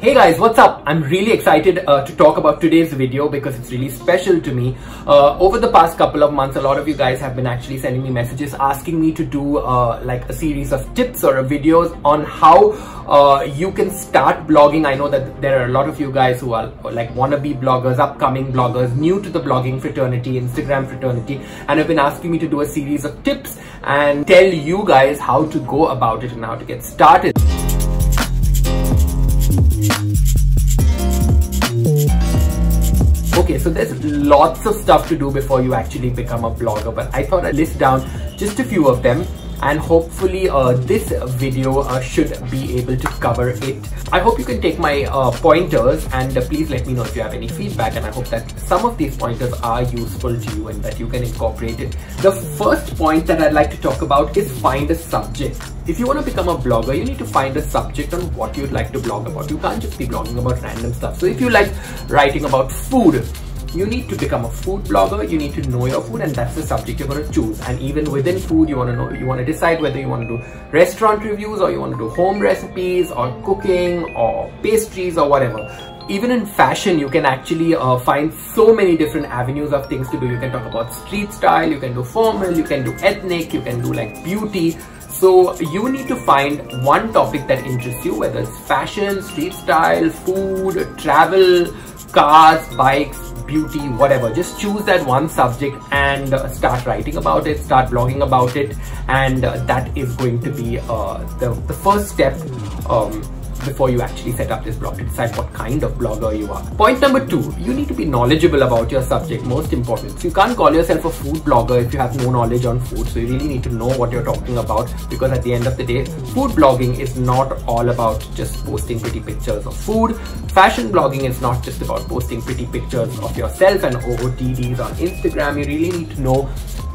Hey guys, what's up? I'm really excited to talk about today's video because it's really special to me. Over the past couple of months, a lot of you guys have been actually sending me messages asking me to do like a series of tips or videos on how you can start blogging. I know that there are a lot of you guys who are like wannabe bloggers, upcoming bloggers, new to the blogging fraternity, Instagram fraternity, and have been asking me to do a series of tips and tell you guys how to go about it and how to get started. Okay, so there's lots of stuff to do before you actually become a blogger, but I thought I'd list down just a few of them, and hopefully this video should be able to cover it. I hope you can take my pointers and please let me know if you have any feedback, and I hope that some of these pointers are useful to you and that you can incorporate it. The first point that I'd like to talk about is find a subject. If you want to become a blogger, you need to find a subject on what you'd like to blog about. You can't just be blogging about random stuff. So if you like writing about food, you need to become a food blogger. You need to know your food, and that's the subject you're going to choose. And even within food, you want to decide whether you want to do restaurant reviews or you want to do home recipes or cooking or pastries or whatever. Even in fashion, you can actually find so many different avenues of things to do. You can talk about street style, you can do formal, you can do ethnic, you can do like beauty. So you need to find one topic that interests you, whether it's fashion, street style, food, travel, cars, bikes, beauty, whatever. Just choose that one subject and start writing about it, start blogging about it, and that is going to be the first step before you actually set up this blog, to decide what kind of blogger you are. Point number 2, you need to be knowledgeable about your subject, most important. So you can't call yourself a food blogger if you have no knowledge on food. So you really need to know what you're talking about, because at the end of the day, food blogging is not all about just posting pretty pictures of food. Fashion blogging is not just about posting pretty pictures of yourself and OOTDs on Instagram. You really need to know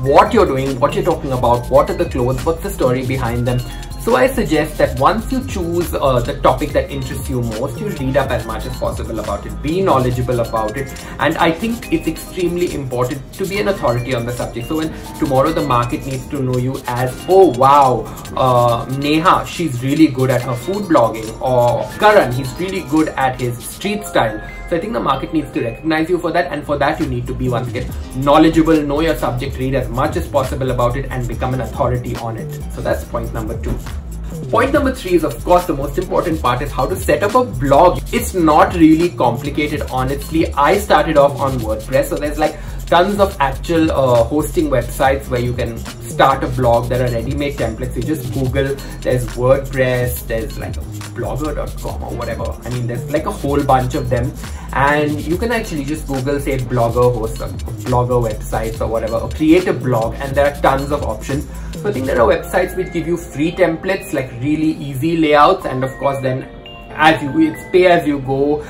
what you're doing, what you're talking about, what are the clothes, what's the story behind them. So I suggest that once you choose the topic that interests you most, you read up as much as possible about it, be knowledgeable about it, and I think it's extremely important to be an authority on the subject. So when tomorrow the market needs to know you as, oh wow, Neha, she's really good at her food blogging, or Karan, he's really good at his street style. So I think the market needs to recognize you for that, and for that you need to be, once again, knowledgeable, know your subject, read as much as possible about it, and become an authority on it. So that's point number 2. Point number 3 is, of course, the most important part, is how to set up a blog. It's not really complicated, honestly. I started off on WordPress, so there's like tons of actual hosting websites where you can start a blog. There are ready-made templates. You just Google, there's WordPress, there's like blogger.com or whatever. I mean, there's like a whole bunch of them, and you can actually just Google, say, blogger host, blogger websites or whatever, or create a blog, and there are tons of options. So I think there are websites which give you free templates, like really easy layouts, and of course then it's pay as you go.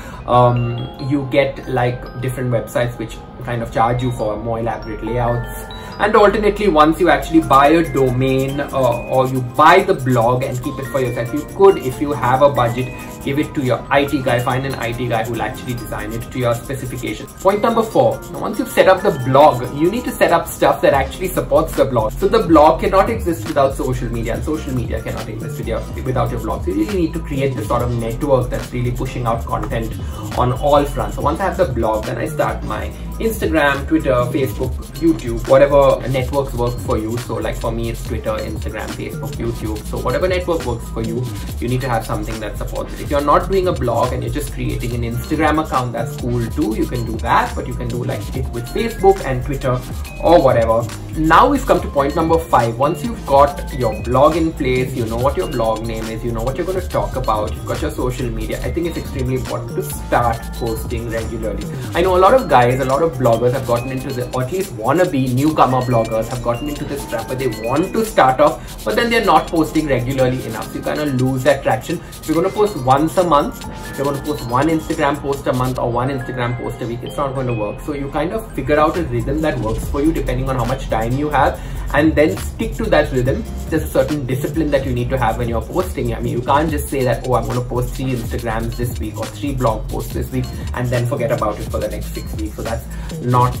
You get like different websites which kind of charge you for more elaborate layouts. And alternately, once you actually buy a domain or you buy the blog and keep it for yourself, you could, if you have a budget, give it to your IT guy, find an IT guy who will actually design it to your specifications. Point number 4, now once you've set up the blog, you need to set up stuff that actually supports the blog. So the blog cannot exist without social media, and social media cannot exist without your blog. So you really need to create this sort of network that's really pushing out content on all fronts. So once I have the blog, then I start my Instagram, Twitter, Facebook, YouTube, whatever networks work for you. So like for me, it's Twitter, Instagram, Facebook, YouTube. So whatever network works for you, you need to have something that supports it. If you're not doing a blog and you're just creating an Instagram account, that's cool too. You can do that, but you can do like it with Facebook and Twitter or whatever. Now we've come to point number 5. Once you've got your blog in place, you know what your blog name is, you know what you're going to talk about, you've got your social media, I think it's extremely important to start posting regularly. I know a lot of guys, a lot of bloggers have gotten into the, or at least wannabe newcomer bloggers have gotten into this trap where they want to start off, but then they're not posting regularly enough. So you kind of lose that traction. If you're going to post once a month, you're going to post one Instagram post a month or one Instagram post a week, it's not going to work. So you kind of figure out a rhythm that works for you depending on how much time you have, and then stick to that rhythm. There's a certain discipline that you need to have when you're posting. I mean, you can't just say that, oh, I'm going to post 3 Instagrams this week or 3 blog posts this week and then forget about it for the next 6 weeks. So that's not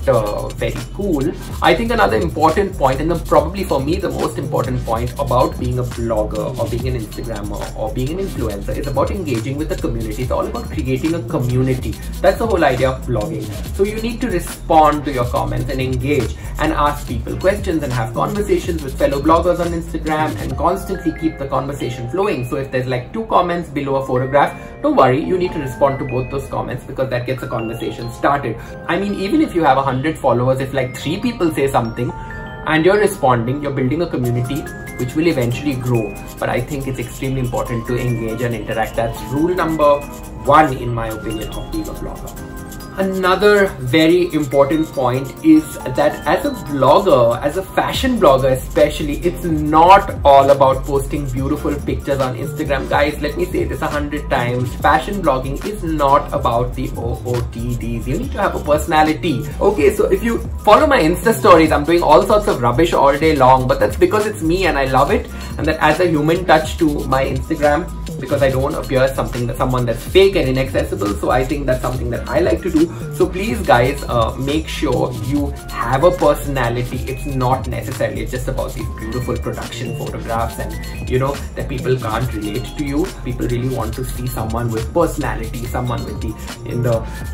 very cool. I think another important point, and probably for me the most important point about being a blogger or being an Instagrammer or being an influencer, is about engaging with the community. It's all about creating a community. That's the whole idea of blogging. So you need to respond to your comments and engage and ask people questions and have conversations with fellow bloggers on Instagram and constantly keep the conversation flowing. So if there's like 2 comments below a photograph, don't worry, you need to respond to both those comments, because that gets a conversation started. I mean, even if you have 100 followers, if like 3 people say something and you're responding, you're building a community which will eventually grow. But I think it's extremely important to engage and interact. That's rule number 1 in my opinion of being a blogger. Another very important point is that as a blogger, as a fashion blogger especially, it's not all about posting beautiful pictures on Instagram. Guys, let me say this 100 times. Fashion blogging is not about the OOTDs. You need to have a personality. Okay, so if you follow my Insta stories, I'm doing all sorts of rubbish all day long, but that's because it's me and I love it, and that adds a human touch to my Instagram, because I don't appear as someone that's fake and inaccessible. So I think that's something that I like to do. So please guys, make sure you have a personality. It's not necessarily just about these beautiful production photographs and, you know, that people can't relate to you. People really want to see someone with personality, someone with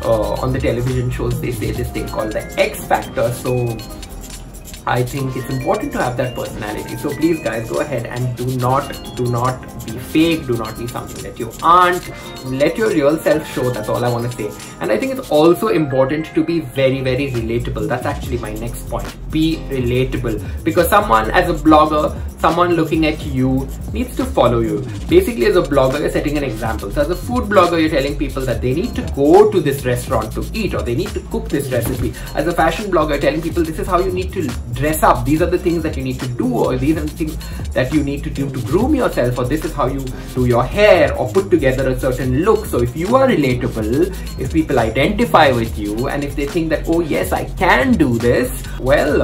on the television shows they say this thing called the X factor. So I think it's important to have that personality. So please guys, go ahead and do not be fake, do not be something that you aren't. Let your real self show. That's all I want to say. And I think it's also important to be very, very relatable. That's actually my next point. Be relatable, because someone as a blogger, someone looking at you needs to follow you. Basically, as a blogger, you're setting an example. So as a food blogger, you're telling people that they need to go to this restaurant to eat, or they need to cook this recipe. As a fashion blogger, you're telling people this is how you need to dress up. These are the things that you need to do, or these are the things that you need to do to groom yourself, or this is how you do your hair or put together a certain look. So if you are relatable, if people identify with you, and if they think that, oh yes, I can do this, well,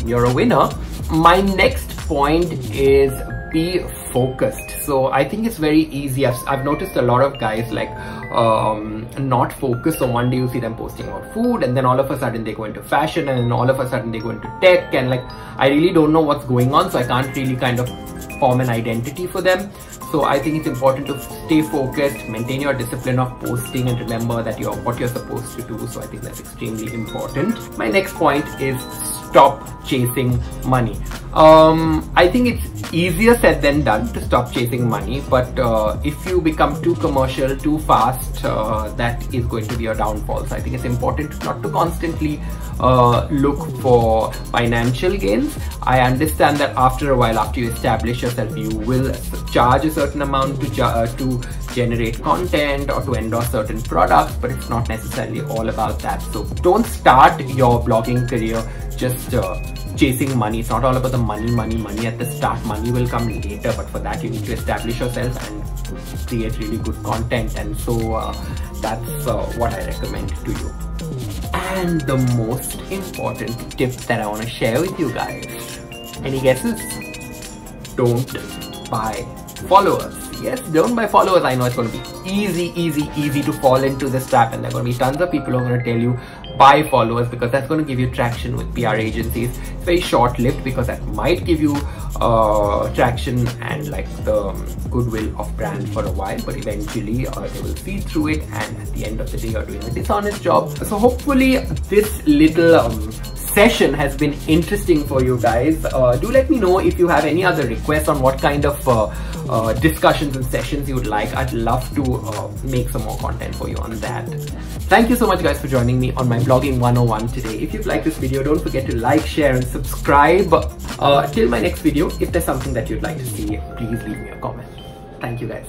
you're a winner. My next point is be focused. So I think it's very easy. I've noticed a lot of guys like not focused. So one day you see them posting about food, and then all of a sudden they go into fashion, and then all of a sudden they go into tech, and like I really don't know what's going on, so I can't really kind of form an identity for them. So I think it's important to stay focused, maintain your discipline of posting, and remember that what you're supposed to do. So I think that's extremely important. My next point is stop chasing money. I think it's easier said than done to stop chasing money, but if you become too commercial too fast, that is going to be your downfall. So I think it's important not to constantly look for financial gains. I understand that after a while, after you establish yourself, you will charge a certain amount to generate content or to endorse certain products, but it's not necessarily all about that. So don't start your blogging career just chasing money. It's not all about the money at the start. Money will come later, but for that you need to establish yourself and create really good content. And so that's what I recommend to you. And the most important tip that I want to share with you guys, any guesses? Don't buy followers. Yes, don't buy followers. I know it's going to be easy to fall into this trap, and there are going to be tons of people who are going to tell you buy followers, because that's going to give you traction with PR agencies. It's very short-lived, because that might give you traction and like the goodwill of brand for a while, but eventually they will see through it, and at the end of the day you're doing a dishonest job. So hopefully this little session has been interesting for you guys. Do let me know if you have any other requests on what kind of discussions and sessions you would like. I'd love to make some more content for you on that. Thank you so much guys for joining me on my blogging 101 today. If you've liked this video, don't forget to like, share and subscribe. Till my next video, if there's something that you'd like to see, please leave me a comment. Thank you guys.